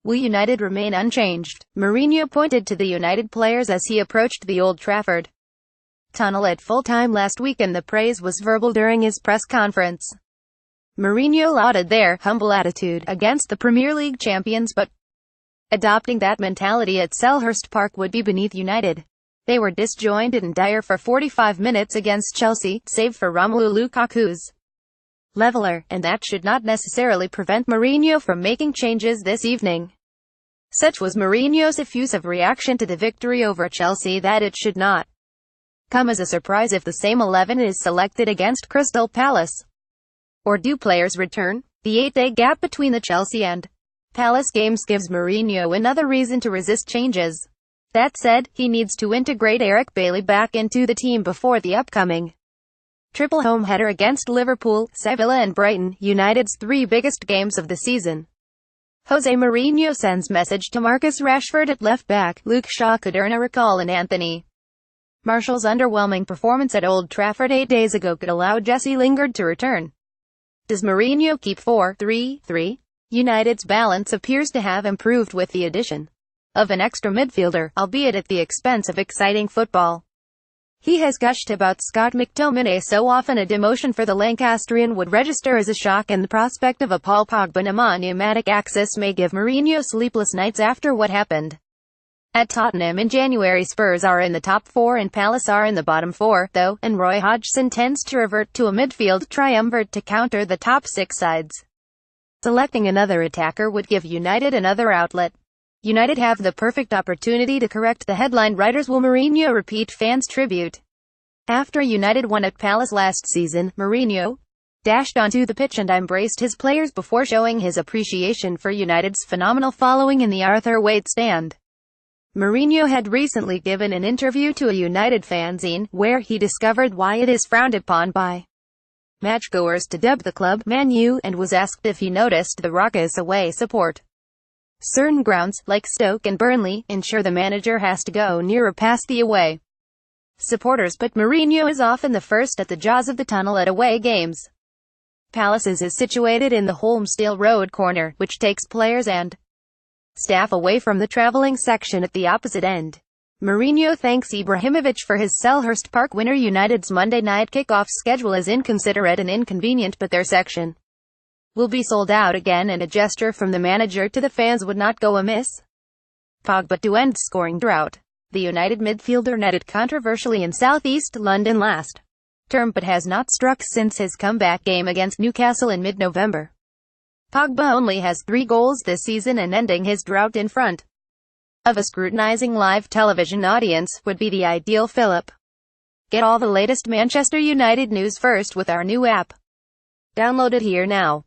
Will United remain unchanged? Mourinho pointed to the United players as he approached the Old Trafford tunnel at full-time last week, and the praise was verbal during his press conference. Mourinho lauded their humble attitude against the Premier League champions, but adopting that mentality at Selhurst Park would be beneath United. They were disjointed and dire for 45 minutes against Chelsea, save for Romelu Lukaku's leveler, and that should not necessarily prevent Mourinho from making changes this evening. Such was Mourinho's effusive reaction to the victory over Chelsea that it should not come as a surprise if the same 11 is selected against Crystal Palace. Or do players return? The 8-day gap between the Chelsea and Palace games gives Mourinho another reason to resist changes. That said, he needs to integrate Eric Bailly back into the team before the upcoming triple home header against Liverpool, Sevilla and Brighton, United's three biggest games of the season. Jose Mourinho sends message to Marcus Rashford at left back. Luke Shaw could earn a recall, and Anthony Martial's underwhelming performance at Old Trafford 8 days ago could allow Jesse Lingard to return. Does Mourinho keep 4-3-3? United's balance appears to have improved with the addition of an extra midfielder, albeit at the expense of exciting football. He has gushed about Scott McTominay so often a demotion for the Lancastrian would register as a shock, and the prospect of a Paul Pogba-Nemanja axis may give Mourinho sleepless nights after what happened at Tottenham in January. Spurs are in the top 4 and Palace are in the bottom 4, though, and Roy Hodgson tends to revert to a midfield triumvirate to counter the top 6 sides. Selecting another attacker would give United another outlet. United have the perfect opportunity to correct the headline writers. Will Mourinho repeat fans' tribute? After United won at Palace last season, Mourinho dashed onto the pitch and embraced his players before showing his appreciation for United's phenomenal following in the Arthur Wait stand. Mourinho had recently given an interview to a United fanzine, where he discovered why it is frowned upon by matchgoers to dub the club Man U, and was asked if he noticed the raucous away support. Certain grounds, like Stoke and Burnley, ensure the manager has to go nearer past the away supporters, but Mourinho is often the first at the jaws of the tunnel at away games. Palace's is situated in the Holmesdale Road corner, which takes players and staff away from the travelling section at the opposite end. Mourinho thanks Ibrahimovic for his Selhurst Park winner. United's Monday night kickoff schedule is inconsiderate and inconvenient, but their section will be sold out again, and a gesture from the manager to the fans would not go amiss. Pogba to end scoring drought. The United midfielder netted controversially in southeast London last term, but has not struck since his comeback game against Newcastle in mid-November. Pogba only has 3 goals this season, and ending his drought in front of a scrutinizing live television audience would be the ideal fillip. Get all the latest Manchester United news first with our new app. Download it here now.